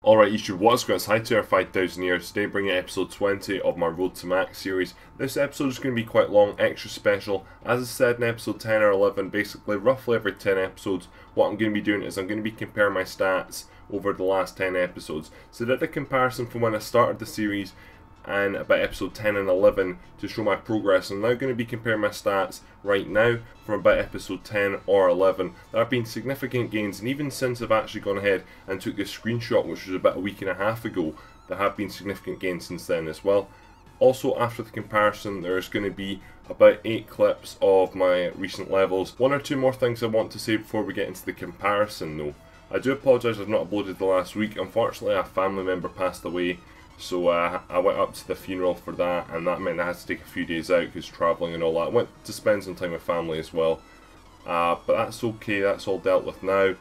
Alright YouTube, what's going on? It's Hightower 5000 here. Today bringing episode 20 of my Road to Max series. This episode is going to be quite long, extra special. As I said in episode 10 or 11, basically roughly every 10 episodes, what I'm going to be doing is I'm going to be comparing my stats over the last 10 episodes. So I did a comparison from when I started the series and about episode 10 and 11 to show my progress. I'm now going to be comparing my stats right now from about episode 10 or 11. There have been significant gains, and even since I've actually gone ahead and took this screenshot, which was about a week and a half ago, there have been significant gains since then as well. Also, after the comparison, there's going to be about 8 clips of my recent levels. One or two more things I want to say before we get into the comparison though. I do apologise I've not uploaded the last week. Unfortunately, a family member passed away. So I went up to the funeral for that, and that meant I had to take a few days out because travelling and all that. I went to spend some time with family as well. But that's okay, that's all dealt with now.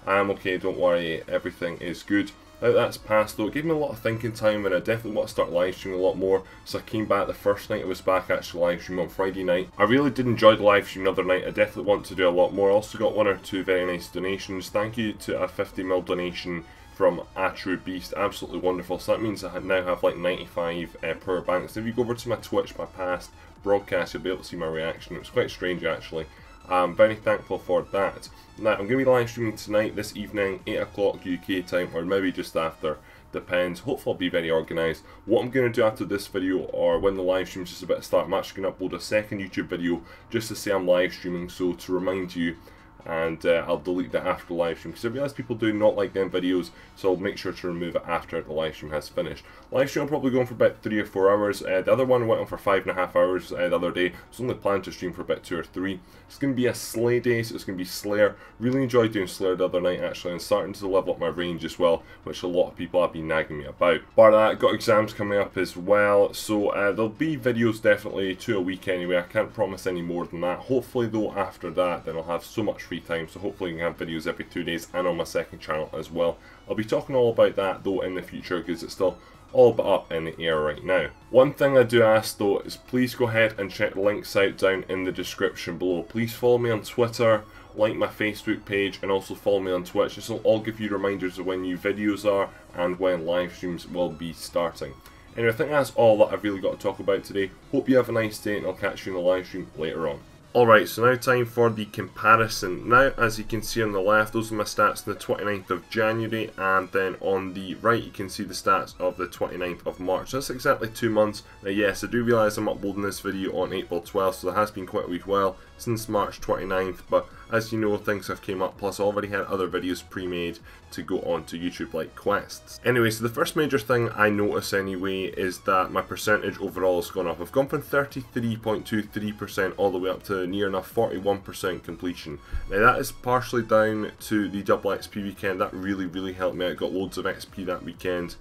I'm okay, don't worry, everything is good. Now that's passed though, it gave me a lot of thinking time, and I definitely want to start live streaming a lot more. So I came back the first night I was back actually live streaming on Friday night. I really did enjoy the live stream the other night. I definitely want to do a lot more. I also got one or two very nice donations. Thank you to a 50ml donation from Itro Beast, absolutely wonderful. So that means I now have like 95 power banks. If you go over to my Twitch, my past broadcast, you'll be able to see my reaction. It was quite strange actually. I'm very thankful for that. Now I'm going to be live streaming tonight, this evening, 8 o'clock UK time, or maybe just after, depends. Hopefully I'll be very organised. What I'm going to do after this video, or when the live stream is just about to start, I'm actually going to upload a second YouTube video just to say I'm live streaming, so to remind you. And I'll delete that after the live stream because I realise people do not like them videos, so I'll make sure to remove it after the live stream has finished. Live stream will probably go on for about 3 or 4 hours. The other one went on for 5.5 hours the other day. It's only planned to stream for about 2 or 3. It's going to be a Slay day, so it's going to be Slayer. Really enjoyed doing Slayer the other night actually, and starting to level up my range as well, which a lot of people have been nagging me about. Bar that, got exams coming up as well, so there'll be videos definitely 2 a week anyway. I can't promise any more than that. Hopefully though after that, then I'll have so much free time, so hopefully I can have videos every 2 days and on my second channel as well. I'll be talking all about that though in the future because it's still all but up in the air right now. One thing I do ask though is please go ahead and check the links out down in the description below. Please follow me on Twitter, like my Facebook page, and also follow me on Twitch. This will all give you reminders of when new videos are and when live streams will be starting. Anyway, I think that's all that I've really got to talk about today. Hope you have a nice day, and I'll catch you in the live stream later on. Alright, so now time for the comparison. Now, as you can see on the left, those are my stats on the 29th of January, and then on the right you can see the stats of the 29th of March. That's exactly 2 months. Now yes, I do realise I'm uploading this video on April 12th, so there has been quite a wee while since March 29th, but as you know, things have came up, plus I already had other videos pre-made to go on to YouTube like quests. Anyway, so the first major thing I notice anyway is that my percentage overall has gone up. I've gone from 33.23% all the way up to near enough 41% completion. Now that is partially down to the double XP weekend. That really helped me out. Got loads of XP that weekend.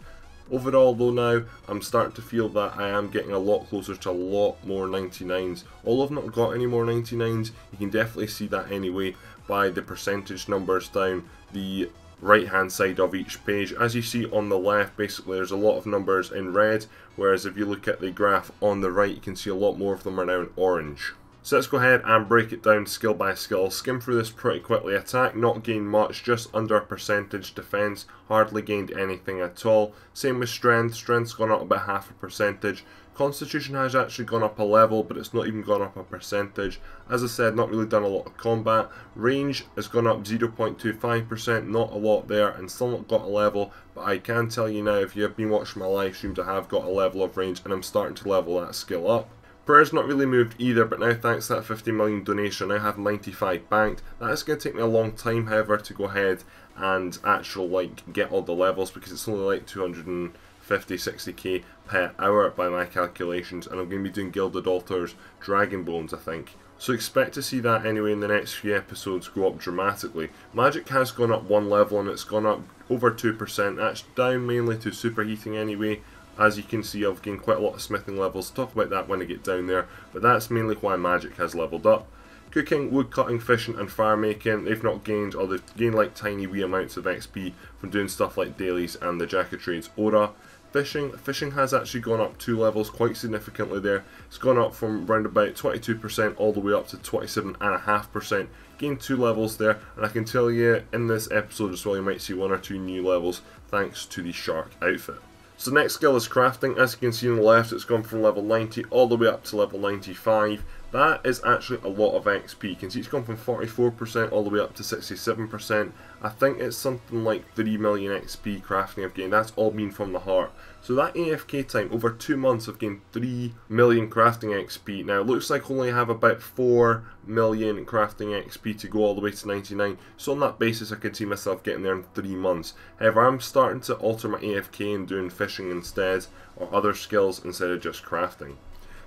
Overall though now, I'm starting to feel that I am getting a lot closer to a lot more 99s. Although I've not got any more 99s, you can definitely see that anyway by the percentage numbers down the right hand side of each page. As you see on the left, basically there's a lot of numbers in red, whereas if you look at the graph on the right, you can see a lot more of them are now in orange. So let's go ahead and break it down skill by skill. Skim through this pretty quickly. Attack, not gained much, just under a percentage. Defense, hardly gained anything at all. Same with strength. Strength's gone up about half a percentage. Constitution has actually gone up a level, but it's not even gone up a percentage. As I said, not really done a lot of combat. Range has gone up 0.25%, not a lot there, and still not got a level, but I can tell you now, if you have been watching my live streams, I have got a level of range, and I'm starting to level that skill up. Prayer's not really moved either, but now thanks to that 50 million donation, I have 95 banked. That is going to take me a long time, however, to go ahead and actually get all the levels, because it's only like 250-60k per hour by my calculations, and I'm going to be doing Gilded Altars, Dragon Bones I think. So expect to see that anyway in the next few episodes go up dramatically. Magic has gone up 1 level and it's gone up over 2%, that's down mainly to superheating anyway. As you can see, I've gained quite a lot of smithing levels. Talk about that when I get down there, but that's mainly why magic has leveled up. Cooking, woodcutting, fishing and fire making, they've not gained, or they've gained like tiny wee amounts of XP from doing stuff like dailies and the Jack of Trades aura. Fishing has actually gone up 2 levels quite significantly there. It's gone up from around about 22% all the way up to 27.5%. Gained 2 levels there, and I can tell you in this episode as well you might see 1 or 2 new levels thanks to the shark outfit. So the next skill is crafting. As you can see on the left, it's gone from level 90 all the way up to level 95. That is actually a lot of XP. You can see it's gone from 44% all the way up to 67%. I think it's something like 3 million XP crafting I've gained. That's all been from the heart. So that AFK time, over 2 months, I've gained 3 million crafting XP. Now it looks like I only have about 4 million crafting XP to go all the way to 99. So on that basis I could see myself getting there in 3 months. However, I'm starting to alter my AFK and doing fishing instead, or other skills instead of just crafting.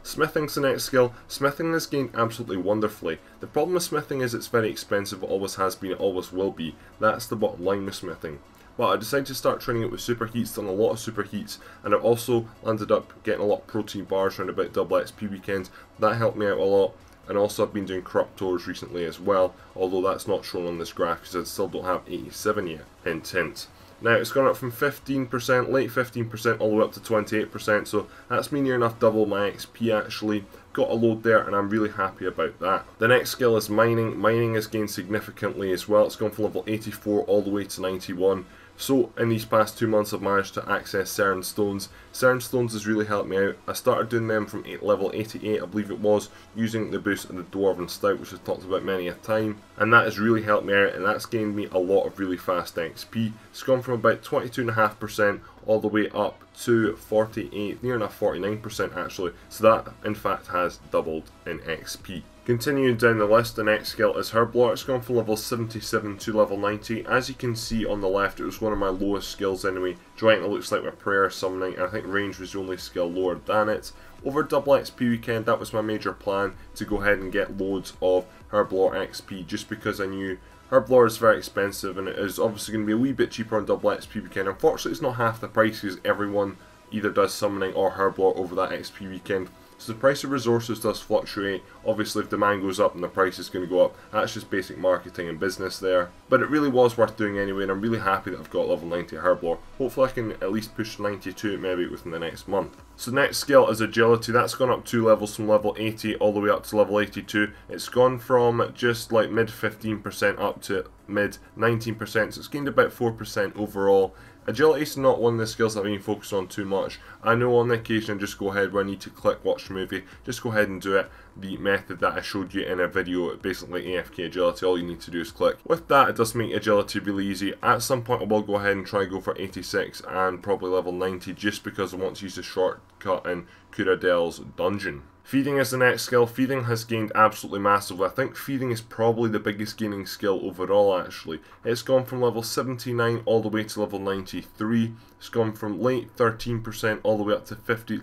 Smithing's the next skill. Smithing has gained absolutely wonderfully. The problem with smithing is it's very expensive, it always has been, it always will be. That's the bottom line with smithing. But I decided to start training it with superheats, done a lot of superheats, and I've also landed up getting a lot of protein bars around about double XP weekends. That helped me out a lot. And also I've been doing corruptors recently as well, although that's not shown on this graph because I still don't have 87 yet. Hint hint. Now it's gone up from 15%, late 15% all the way up to 28%, so that's me near enough double my XP actually. Got a load there and I'm really happy about that. The next skill is mining. Mining has gained significantly as well. It's gone from level 84 all the way to 91. So in these past 2 months I've managed to access Cern Stones. Cern Stones has really helped me out. I started doing them from level 88 I believe it was, using the boost of the Dwarven Stout, which I've talked about many a time. And that has really helped me out, and that's gained me a lot of really fast XP. It's gone from about 22.5% all the way up to 48, near enough 49% actually. So that in fact has doubled in XP. Continuing down the list, the next skill is Herblore. It's gone from level 77 to level 90. As you can see on the left, it was one of my lowest skills anyway. Joint, it looks like with prayer summoning, and I think range was the only skill lower than it. Over double XP weekend, that was my major plan, to go ahead and get loads of Herblore XP, just because I knew Herblore is very expensive and it is obviously going to be a wee bit cheaper on double XP weekend. Unfortunately, it's not half the price because everyone either does summoning or Herblore over that XP weekend. So the price of resources does fluctuate. Obviously if demand goes up then the price is going to go up. That's just basic marketing and business there. But it really was worth doing anyway, and I'm really happy that I've got level 90 at Herblore. Hopefully I can at least push to 92 maybe within the next month. So the next skill is Agility. That's gone up 2 levels from level 80 all the way up to level 82. It's gone from just like mid 15% up to mid 19%, so it's gained about 4% overall. Agility is not one of the skills I've been focused on too much. I know on the occasion I just go ahead when I need to click watch the movie, just go ahead and do it the method that I showed you in a video, basically AFK agility. All you need to do is click. With that, it does make agility really easy. At some point I will go ahead and try go for 86 and probably level 90 just because I want to use the shortcut in Kuradale's dungeon. Feeding is the next skill. Feeding has gained absolutely massively. I think feeding is probably the biggest gaining skill overall actually. It's gone from level 79 all the way to level 93. It's gone from late 13% all the way up to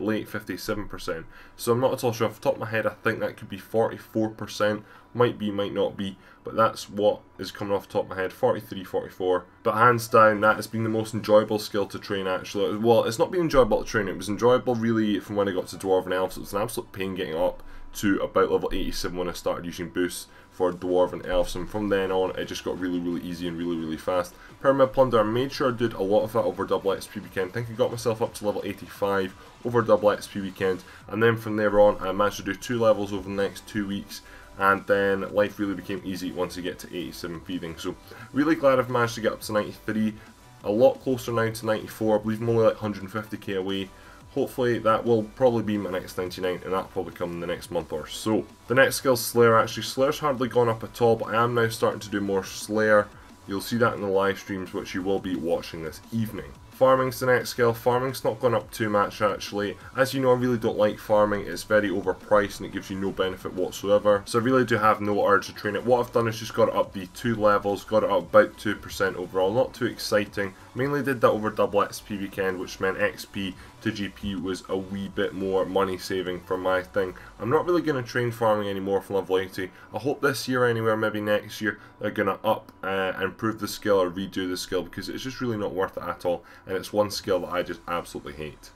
late 57%. So I'm not at all sure. Off the top of my head I think that could be 44%. Might be, might not be. But that's what is coming off the top of my head. 43, 44. But hands down, that has been the most enjoyable skill to train actually. Well, it's not been enjoyable to train. It was enjoyable really from when I got to Dwarven Elves. It was an absolute pain getting up to about level 87 when I started using boosts for Dwarven Elves, and from then on it just got really easy and really fast. Pyramid Plunder, I made sure I did a lot of that over double XP weekend. I think I got myself up to level 85 over double XP weekend, and then from there on I managed to do 2 levels over the next 2 weeks, and then life really became easy once you get to 87 feeding. So really glad I've managed to get up to 93, a lot closer now to 94. I believe I'm only like 150k away. Hopefully that will probably be my next 99, and that'll probably come in the next month or so. The next skill is Slayer. Actually, Slayer's hardly gone up at all, but I am now starting to do more Slayer. You'll see that in the live streams, which you will be watching this evening. Farming's the next skill. Farming's not gone up too much actually. As you know, I really don't like farming. It's very overpriced and it gives you no benefit whatsoever. So I really do have no urge to train it. What I've done is just got it up the 2 levels, got it up about 2% overall. Not too exciting. Mainly did that over double XP weekend, which meant XP to GP was a wee bit more money saving for my thing. I'm not really going to train farming anymore from level 80. I hope this year anywhere, maybe next year, they're going to up and improve the skill or redo the skill, because it's just really not worth it at all. And it's one skill that I just absolutely hate.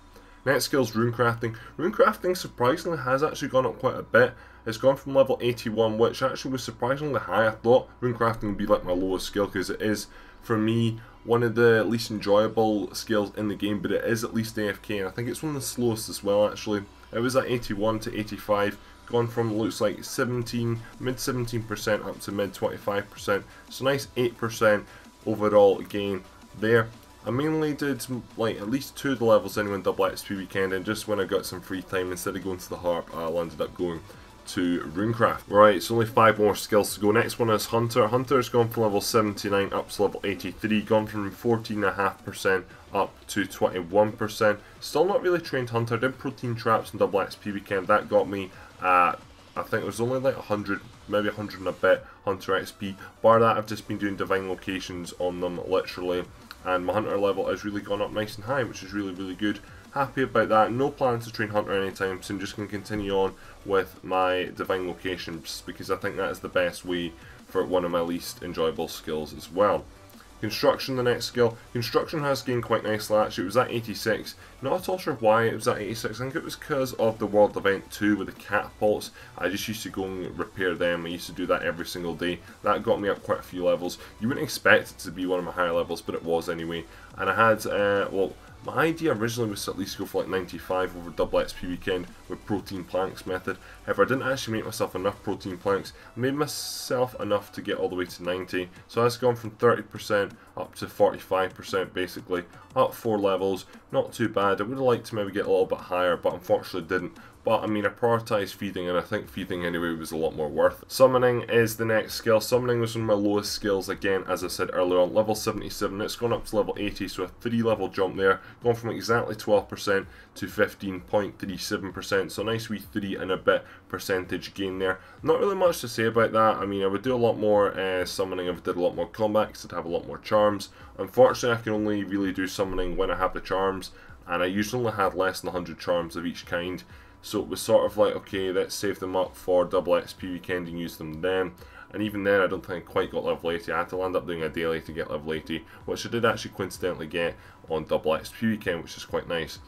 Next skill is runecrafting. Runecrafting surprisingly has actually gone up quite a bit. It's gone from level 81, which actually was surprisingly high. I thought runecrafting would be like my lowest skill, because it is, for me, one of the least enjoyable skills in the game, but it is at least AFK, and I think it's one of the slowest as well actually. It was at 81 to 85, gone from, looks like, mid 17% up to mid 25%, so nice 8% overall gain there. I mainly did like at least 2 of the levels anyway in Double XP weekend, and just when I got some free time, instead of going to the harp, I ended up going to runecraft. Right, so only 5 more skills to go. Next one is Hunter. Hunter's gone from level 79 up to level 83, gone from 14.5% up to 21%. Still not really trained Hunter. Did protein traps in Double XP weekend. That got me at, I think it was only like 100, maybe 100 and a bit Hunter XP. Bar that, I've just been doing divine locations on them, literally, and my Hunter level has really gone up nice and high, which is really, really good. Happy about that. No plans to train Hunter anytime soon, just going to continue on with my divine locations, because I think that is the best way for one of my least enjoyable skills as well. Construction, the next skill. Construction has gained quite nicely actually. It was at 86. Not at all sure why it was at 86. I think it was because of the World Event 2 with the catapults. I just used to go and repair them. I used to do that every single day. That got me up quite a few levels. You wouldn't expect it to be one of my higher levels, but it was anyway. And I had, well, my idea originally was to at least go for like 95 over Double XP weekend with protein planks method. However, I didn't actually make myself enough protein planks. I made myself enough to get all the way to 90. So that's gone from 30% up to 45% basically. Up 4 levels, not too bad. I would have liked to maybe get a little bit higher, but unfortunately didn't. But I mean, I prioritised feeding, and I think feeding anyway was a lot more worth it. Summoning is the next skill. Summoning was one of my lowest skills, again, as I said earlier on, level 77. It's gone up to level 80, so a 3 level jump there. Gone from exactly 12% to 15.37%, so a nice wee 3 and a bit percentage gain there. Not really much to say about that. I mean, I would do a lot more summoning if I did a lot more combat, because I'd have a lot more charms. Unfortunately, I can only really do summoning when I have the charms, and I usually only had less than 100 charms of each kind. So it was sort of like, okay, let's save them up for Double XP weekend and use them then. And even then, I don't think I quite got level 80. I had to land up doing a daily to get level 80, which I did actually coincidentally get on Double XP weekend, which is quite nice.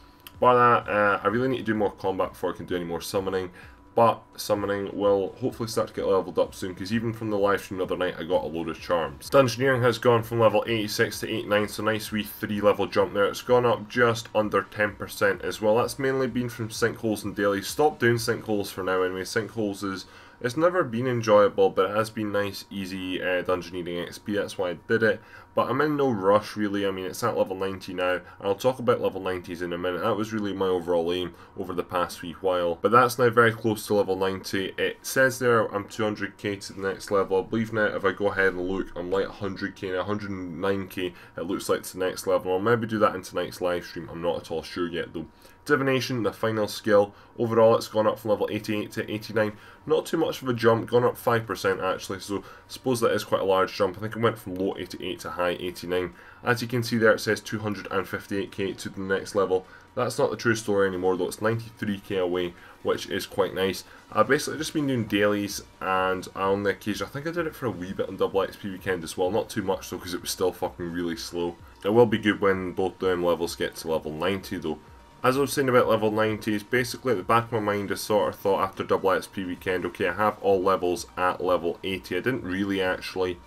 By that, I really need to do more combat before I can do any more summoning. But summoning will hopefully start to get leveled up soon, because even from the live stream the other night I got a load of charms. Dungeoneering has gone from level 86 to 89, so nice wee 3 level jump there. It's gone up just under 10% as well. That's mainly been from sinkholes and dailies. Stop doing sinkholes for now anyway. Sinkholes is, it's never been enjoyable, but it has been nice, easy dungeoneering XP, that's why I did it. But I'm in no rush really. I mean, it's at level 90 now, and I'll talk about level 90s in a minute. That was really my overall aim over the past wee while. But that's now very close to level 90. It says there I'm 200k to the next level. I believe now if I go ahead and look, I'm like 100k now, 109k it looks like to the next level. I'll maybe do that in tonight's live stream. I'm not at all sure yet though. Divination, the final skill. Overall, it's gone up from level 88 to 89. Not too much of a jump, gone up 5% actually, so I suppose that is quite a large jump. I think it went from low 88 to high 89. As you can see there, it says 258k to the next level. That's not the true story anymore though, it's 93k away, which is quite nice. I've basically just been doing dailies, and on the occasion, I think I did it for a wee bit on Double XP weekend as well. Not too much though, because it was still fucking really slow. It will be good when both them levels get to level 90 though. As I was saying about level 90s, basically at the back of my mind I sort of thought after Double XP weekend, okay, I have all levels at level 80. I didn't really actually,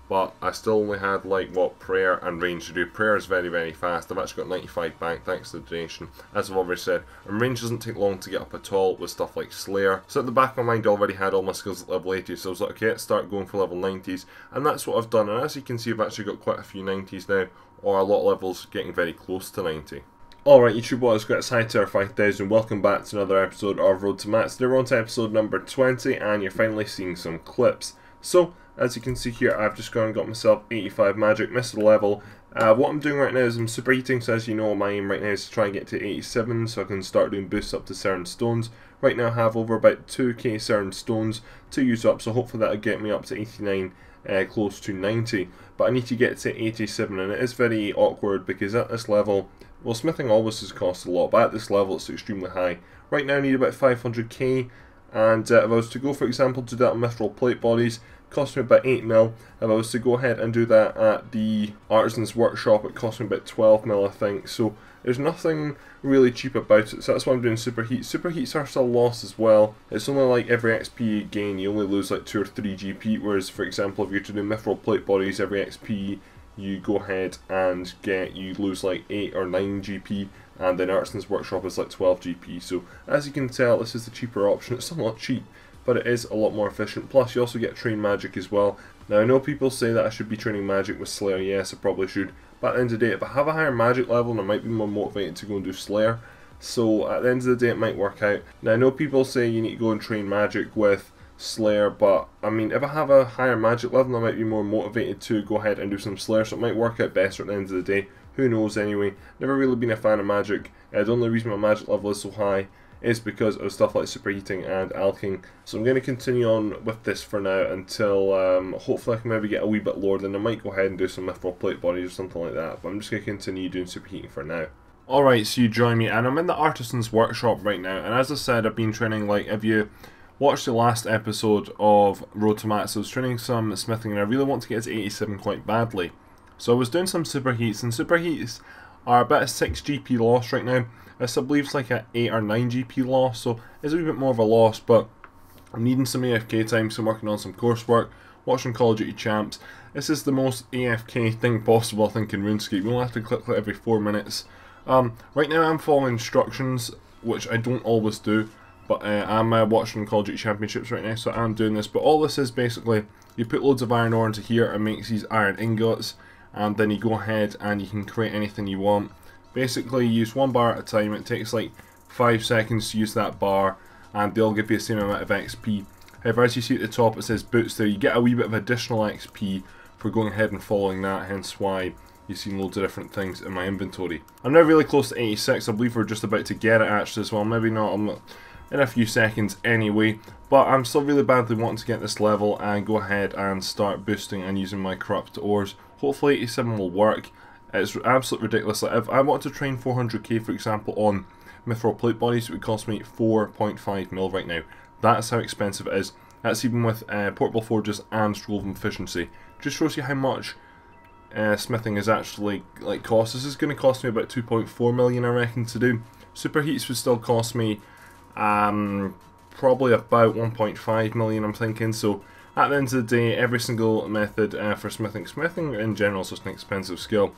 but I still only had like what prayer and range to do. Prayer is very, very fast. I've actually got 95 back thanks to the donation, as I've already said. And range doesn't take long to get up at all with stuff like Slayer. So at the back of my mind I already had all my skills at level 80, so I was like, okay, let's start going for level 90s. And that's what I've done, and as you can see I've actually got quite a few 90s now, or a lot of levels getting very close to 90. Alright YouTube, what is great, it's Hightower 5000, welcome back to another episode of Road to Max. Today we're on to episode number 20 and you're finally seeing some clips. So, as you can see here, I've just gone and got myself 85 magic, missed a level. What I'm doing right now is I'm super eating, so as you know my aim right now is to try and get to 87 so I can start doing boosts up to certain stones. Right now I have over about 2k certain stones to use up, so hopefully that'll get me up to 89, close to 90. But I need to get to 87 and it is very awkward because at this level, well, smithing always has cost a lot, but at this level it's extremely high. Right now I need about 500k, and if I was to go, for example, to that on mithril plate bodies, cost me about 8 mil. If I was to go ahead and do that at the Artisan's Workshop, it cost me about 12 mil, I think. So there's nothing really cheap about it, so that's why I'm doing superheats. Superheats are still lost as well. It's only like every XP gain you only lose like 2 or 3 GP, whereas for example if you're to do mithril plate bodies, every XP you go ahead and you lose like 8 or 9 GP, and then Artisan's Workshop is like 12 GP. So as you can tell, this is the cheaper option. It's still not cheap, but it is a lot more efficient. Plus you also get train magic as well. Now I know people say that I should be training magic with Slayer. Yes, I probably should. But at the end of the day, if I have a higher magic level, then I might be more motivated to go and do Slayer. So at the end of the day, it might work out. Now I know people say you need to go and train magic with Slayer, but I mean, if I have a higher magic level, I might be more motivated to go ahead and do some Slayer, so it might work out better at the end of the day. Who knows anyway. Never really been a fan of magic. The only reason my magic level is so high is because of stuff like superheating and alching. So I'm going to continue on with this for now until hopefully I can maybe get a wee bit lower, then I might go ahead and do some mithril plate bodies or something like that, but I'm just going to continue doing superheating for now. Alright, so you join me, and I'm in the Artisan's Workshop right now, and as I said, I've been training, like, if you watched the last episode of Road to Max, I was training some smithing, and I really want to get to 87 quite badly. So I was doing some superheats, and superheats are about a 6 GP loss right now. This I believe it's like a 8 or 9 GP loss, so it's a wee bit more of a loss, but I'm needing some AFK time, so I'm working on some coursework, watching Call of Duty Champs. This is the most AFK thing possible, I think, in RuneScape. You only have to click every 4 minutes. Right now I'm following instructions, which I don't always do, but I'm watching Call of Duty Championships right now, so I'm doing this. But all this is basically, you put loads of iron ore into here and makes these iron ingots, and then you go ahead and you can create anything you want. Basically, you use 1 bar at a time. It takes like 5 seconds to use that bar, and they'll give you the same amount of XP. However, as you see at the top, it says boots there. You get a wee bit of additional XP for going ahead and following that, hence why you've seen loads of different things in my inventory. I'm now really close to 86. I believe we're just about to get it actually as well. Maybe not. I'm not in a few seconds anyway, but I'm still really badly wanting to get this level and go ahead and start boosting and using my corrupt ores. Hopefully 87 will work. It's absolutely ridiculous. Like, if I want to train 400k, for example, on mithril plate bodies, it would cost me 4.5 mil right now. That's how expensive it is. That's even with portable forges and scroll efficiency. Just shows you how much smithing is actually like cost. This is going to cost me about 2.4 million, I reckon, to do. Superheats would still cost me probably about 1.5 million, I'm thinking. So at the end of the day, every single method for smithing in general is just an expensive skill.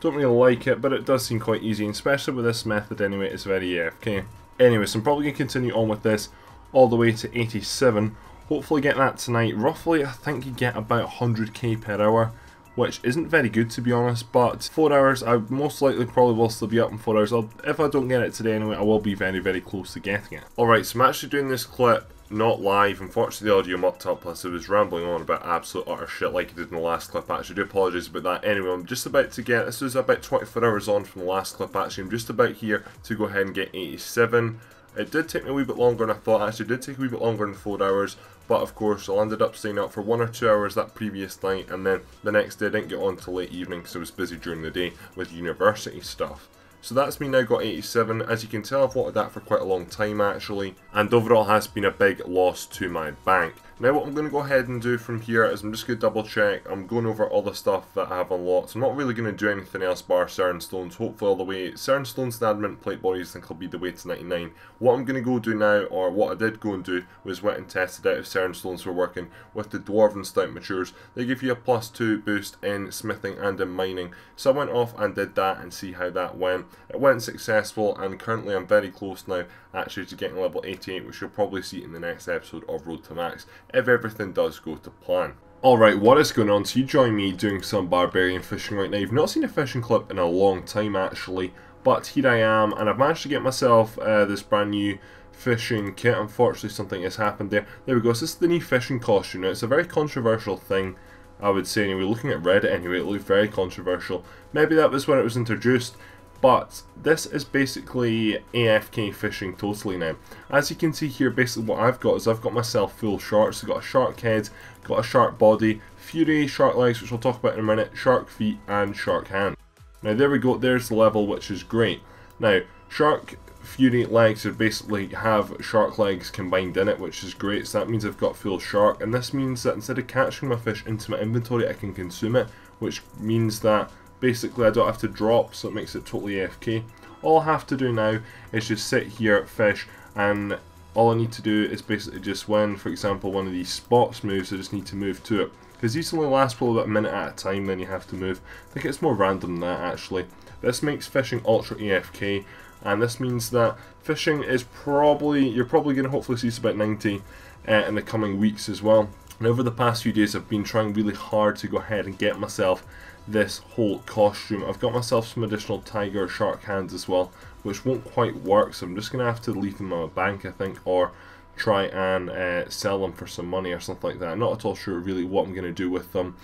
Don't really like it, but it does seem quite easy, and especially with this method anyway, it's very AFK. Anyway, so I'm probably going to continue on with this all the way to 87. Hopefully get that tonight. Roughly, I think you get about 100k per hour, which isn't very good to be honest, but 4 hours, I most likely probably will still be up in 4 hours. If I don't get it today anyway, I will be very, very close to getting it. Alright, so I'm actually doing this clip not live. Unfortunately the audio mucked up, plus I was rambling on about absolute utter shit like I did in the last clip. I actually do apologise about that. Anyway, I'm just about to get, this was about 24 hours on from the last clip actually. I'm just about here to go ahead and get 87. It did take me a wee bit longer than I thought. Actually, it did take a wee bit longer than 4 hours, but of course I ended up staying up for 1 or 2 hours that previous night, and then the next day I didn't get on till late evening because I was busy during the day with university stuff. So that's me now got 87. As you can tell, I've wanted that for quite a long time actually, and overall has been a big loss to my bank. Now what I'm going to go ahead and do from here is I'm just going to double check. I'm going over all the stuff that I have unlocked. I'm not really going to do anything else bar Cern Stones, hopefully all the way. Cern Stones and adamant plate bodies I think will be the way to 99. What I'm going to go do now, or what I did go and do, was went and tested out if Cern Stones were working with the Dwarven Stout Matures. They give you a +2 boost in smithing and in mining. So I went off and did that and see how that went. It went successful, and currently I'm very close now actually to getting level 88, which you'll probably see in the next episode of Road to Max, if everything does go to plan. Alright, what is going on? So you join me doing some barbarian fishing right now. You've not seen a fishing clip in a long time actually, but here I am, and I've managed to get myself this brand new fishing kit. Unfortunately something has happened there. There we go, so this is the new fishing costume. Now it's a very controversial thing, I would say anyway. Looking at Reddit anyway, it looked very controversial. Maybe that was when it was introduced, but this is basically AFK fishing totally now. As you can see here, basically what I've got is I've got myself full sharks. I've got a shark head, got a shark body, fury, shark legs, which we'll talk about in a minute, shark feet and shark hand. Now there we go, there's the level, which is great. Now, Shark Fury legs are basically have shark legs combined in it, which is great. So that means I've got full shark, and this means that instead of catching my fish into my inventory, I can consume it, which means that basically I don't have to drop, so it makes it totally AFK. All I have to do now is just sit here, fish, and all I need to do is basically just when, for example, one of these spots moves, I just need to move to it. Because these only last for about a minute at a time, then you have to move. I think it's more random than that, actually. This makes fishing ultra AFK, and this means that fishing is you're probably going to hopefully see about 90 in the coming weeks as well. And over the past few days I've been trying really hard to go ahead and get myself this whole costume. I've got myself some additional tiger shark hands as well, which won't quite work, so I'm just going to have to leave them in my bank, I think, or try and sell them for some money or something like that. I'm not at all sure really what I'm going to do with them.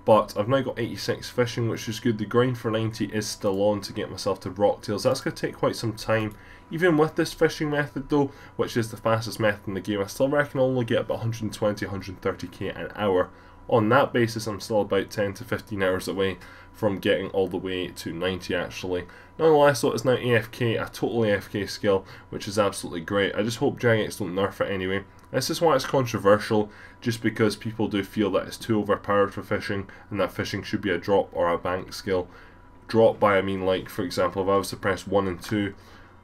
But I've now got 86 fishing, which is good. The grind for 90 is still on to get myself to rocktails. That's going to take quite some time. Even with this fishing method though, which is the fastest method in the game, I still reckon I'll only get about 120, 130k an hour. On that basis, I'm still about 10 to 15 hours away from getting all the way to 90 actually. Nonetheless though, it's now AFK, a total AFK skill, which is absolutely great. I just hope Jagex don't nerf it anyway. This is why it's controversial, just because people do feel that it's too overpowered for fishing, and that fishing should be a drop or a bank skill. Drop by I mean, like, for example, if I was to press 1 and 2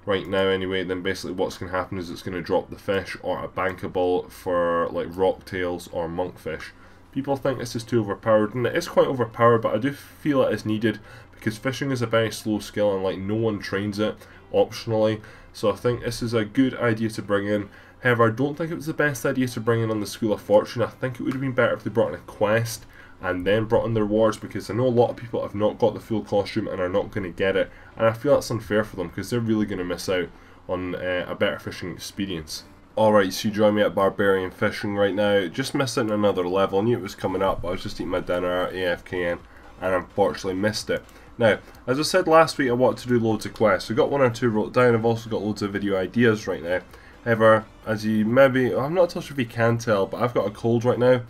right now anyway, then basically what's going to happen is it's going to drop the fish, or a bankable for like rocktails or monkfish. People think this is too overpowered, and it is quite overpowered, but I do feel it is needed, because fishing is a very slow skill, and like no one trains it optionally, so I think this is a good idea to bring in. However, I don't think it was the best idea to bring in on the School of Fortune. I think it would have been better if they brought in a quest and then brought in the rewards, because I know a lot of people have not got the full costume and are not going to get it, and I feel that's unfair for them because they're really going to miss out on a better fishing experience. Alright, so you join me at Barbarian Fishing right now. Just missed it in another level. I knew it was coming up, but I was just eating my dinner at AFKN and unfortunately missed it. Now, as I said last week, I wanted to do loads of quests. I've got 1 or 2 wrote down. I've also got loads of video ideas right now. However, as you maybe, I'm not sure if you can tell, but I've got a cold right now,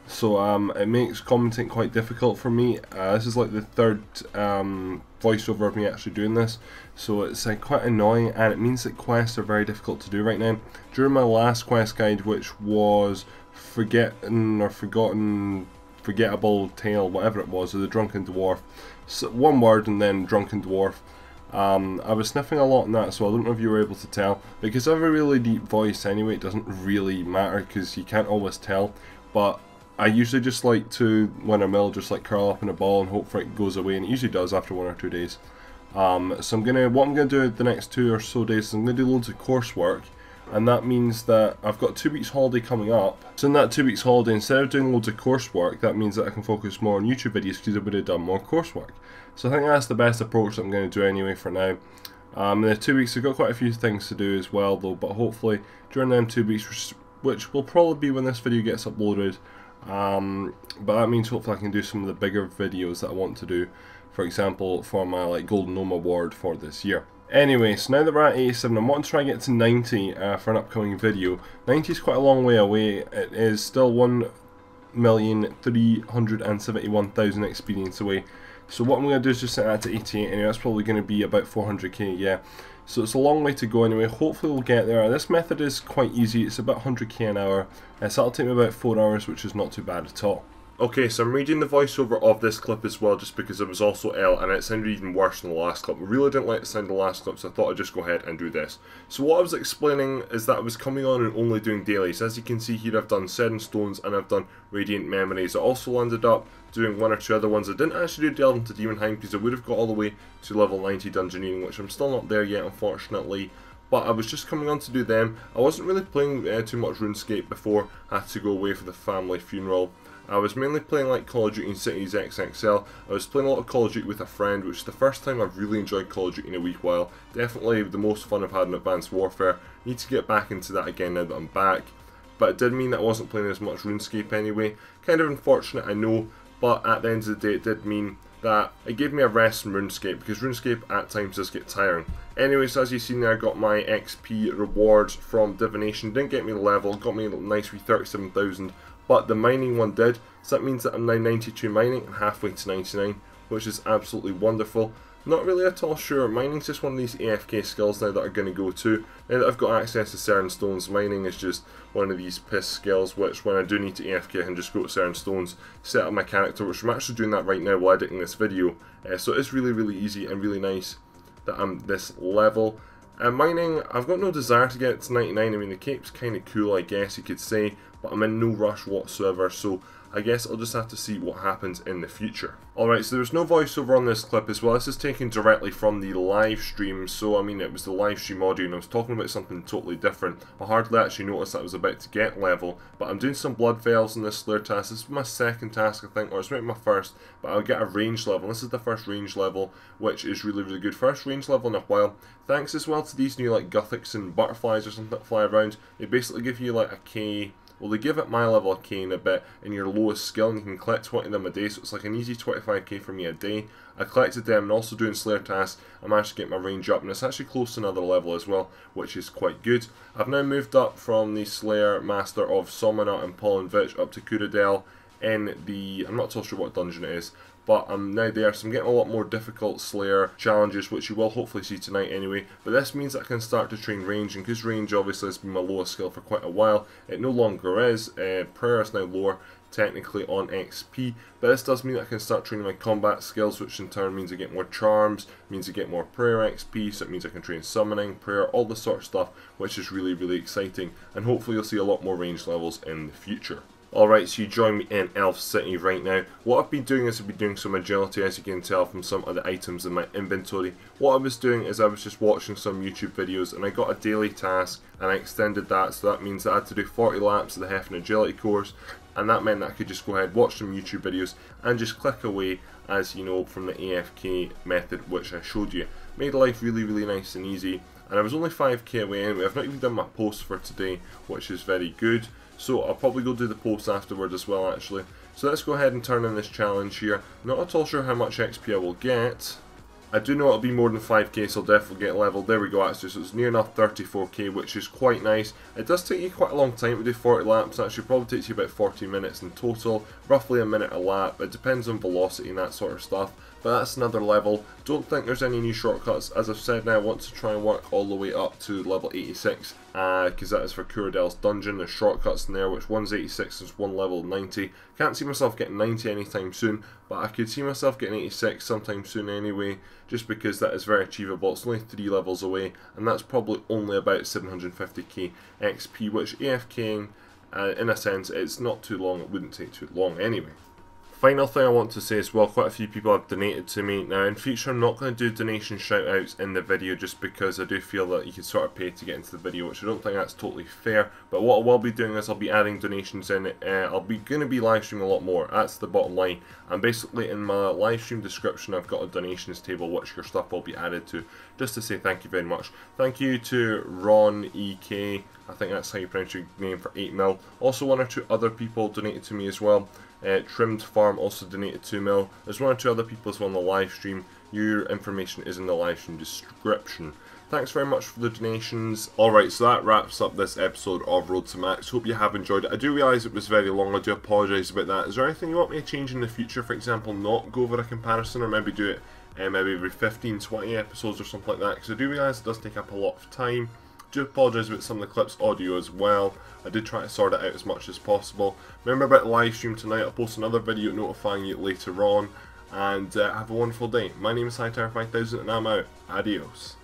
so it makes commenting quite difficult for me. This is like the 3rd voiceover of me actually doing this, so it's quite annoying, and it means that quests are very difficult to do right now. During my last quest guide, which was Forgettable Tale, whatever it was, of the Drunken Dwarf, so one word and then Drunken Dwarf, I was sniffing a lot in that, so I don't know if you were able to tell. Because I have a really deep voice anyway, it doesn't really matter because you can't always tell. But I usually just like to, when I'm ill, just like curl up in a ball and hope for it goes away, and it usually does after 1 or 2 days. So what I'm gonna do the next 2 or so days is I'm gonna do loads of coursework, and that means that I've got 2 weeks holiday coming up. So in that 2 weeks holiday, instead of doing loads of coursework, that means that I can focus more on YouTube videos because I would have done more coursework. So I think that's the best approach that I'm going to do anyway for now. In the 2 weeks I've got quite a few things to do as well though, but hopefully during them 2 weeks, which will probably be when this video gets uploaded, but that means hopefully I can do some of the bigger videos that I want to do, for example for my like Golden Gnome Award for this year. Anyway, so now that we're at 87, I'm wanting to try and get to 90 for an upcoming video. 90 is quite a long way away. It is still 1,371,000 experience away. So what I'm going to do is just set that to 88 anyway. That's probably going to be about 400k, yeah. So it's a long way to go anyway. Hopefully we'll get there. This method is quite easy. It's about 100k an hour. So that'll take me about 4 hours, which is not too bad at all. Okay, so I'm reading the voiceover of this clip as well, just because it was also ill and it sounded even worse than the last clip. I really didn't like the sound of the last clip, so I thought I'd just go ahead and do this. So what I was explaining is that I was coming on and only doing dailies. As you can see here, I've done Set in Stones and I've done Radiant Memories. I also landed up doing 1 or 2 other ones. I didn't actually do Delve into Demonheim because I would have got all the way to level 90 Dungeoneering, which I'm still not there yet, unfortunately. But I was just coming on to do them. I wasn't really playing too much RuneScape before I had to go away for the family funeral. I was mainly playing like Call of Duty and Cities XXL. I was playing a lot of Call of Duty with a friend, which is the first time I've really enjoyed Call of Duty in a wee while. Definitely the most fun I've had in Advanced Warfare. Need to get back into that again now that I'm back. But it did mean that I wasn't playing as much RuneScape anyway. Kind of unfortunate, I know, but at the end of the day it did mean that it gave me a rest from RuneScape, because RuneScape at times does get tiring. Anyways, as you've seen there, I got my XP rewards from Divination. Didn't get me the level, got me a nice wee 37,000, but the mining one did, so that means that I'm now 92 mining and halfway to 99, which is absolutely wonderful. Not really at all sure. Mining's just one of these AFK skills now that are going to go to. Now that I've got access to certain stones, mining is just one of these piss skills, which when I do need to AFK I can just go to certain stones, set up my character, which I'm actually doing that right now while editing this video. So it's really easy and really nice that I'm this level. Mining, I've got no desire to get to 99. I mean, the cape's kind of cool, I guess you could say, but I'm in no rush whatsoever, so I guess I'll just have to see what happens in the future. Alright, so there's no voiceover on this clip as well. This is taken directly from the live stream, so I mean it was the live stream audio and I was talking about something totally different. I hardly actually noticed that I was about to get level, but I'm doing some blood veils in this Slayer task. This is my second task I think, or it's maybe my first, but I'll get a range level. This is the first range level, which is really good. First range level in a while. Thanks as well to these new like Gothics and butterflies or something that fly around. They basically give you like a K. Well, they give it my level a K in a bit in your lowest skill, and you can collect 20 of them a day, so it's like an easy 25k for me a day. I collected them, and also doing Slayer tasks, I managed to get my range up, and it's actually close to another level as well, which is quite good. I've now moved up from the Slayer Master of Somona and Pollenvich up to Kuradel in the, I'm not too sure what dungeon it is, but I'm now there, so I'm getting a lot more difficult Slayer challenges, which you will hopefully see tonight anyway. But this means that I can start to train range, and because range obviously has been my lowest skill for quite a while, it no longer is. Prayer is now lower technically on XP, but this does mean that I can start training my combat skills, which in turn means I get more charms, means I get more prayer XP, so it means I can train summoning, prayer, all this sort of stuff, which is really exciting, and hopefully you'll see a lot more range levels in the future. Alright, so you join me in Elf City right now. What I've been doing is I've been doing some agility, as you can tell from some of the items in my inventory. What I was doing is I was just watching some YouTube videos, and I got a daily task and I extended that, so that means that I had to do 40 laps of the Heft and Agility course, and that meant that I could just go ahead, watch some YouTube videos and just click away, as you know, from the AFK method which I showed you. Made life really nice and easy, and I was only 5k away anyway. I've not even done my post for today, which is very good. So I'll probably go do the post afterwards as well actually. So let's go ahead and turn in this challenge here. Not at all sure how much XP I will get. I do know it'll be more than 5k, so I'll definitely get leveled. There we go actually, so it's near enough 34k, which is quite nice. It does take you quite a long time to do 40 laps, actually probably takes you about 40 minutes in total, roughly a minute a lap. It depends on velocity and that sort of stuff. But that's another level. Don't think there's any new shortcuts. As I've said now, I want to try and work all the way up to level 86, because that is for Kuradel's dungeon. There's shortcuts in there, which one's 86 and one level 90. Can't see myself getting 90 anytime soon, but I could see myself getting 86 sometime soon anyway, just because that is very achievable. It's only 3 levels away, and that's probably only about 750k XP, which AFKing, in a sense, it's not too long. It wouldn't take too long anyway. Final thing I want to say as well, quite a few people have donated to me. Now in future I'm not going to do donation shoutouts in the video, just because I do feel that you can sort of pay to get into the video, which I don't think that's totally fair. But what I will be doing is I'll be adding donations in. I'll be going to be live streaming a lot more, that's the bottom line. And basically in my live stream description I've got a donations table which your stuff will be added to, just to say thank you very much. Thank you to Ron EK, I think that's how you pronounce your name, for 8 mil. Also 1 or 2 other people donated to me as well. Trimmed Farm also donated 2 mil. There's 1 or 2 other people as well on the live stream. Your information is in the live stream description. Thanks very much for the donations. Alright, so that wraps up this episode of Road to Max. Hope you have enjoyed it. I do realise it was very long. I do apologise about that. Is there anything you want me to change in the future? For example, not go over a comparison, or maybe do it maybe every 15-20 episodes or something like that? Because I do realise it does take up a lot of time. I do apologise about some of the clips audio as well. I did try to sort it out as much as possible. Remember about the live stream tonight. I'll post another video notifying you later on. And have a wonderful day. My name is Hightower 5000 and I'm out. Adios.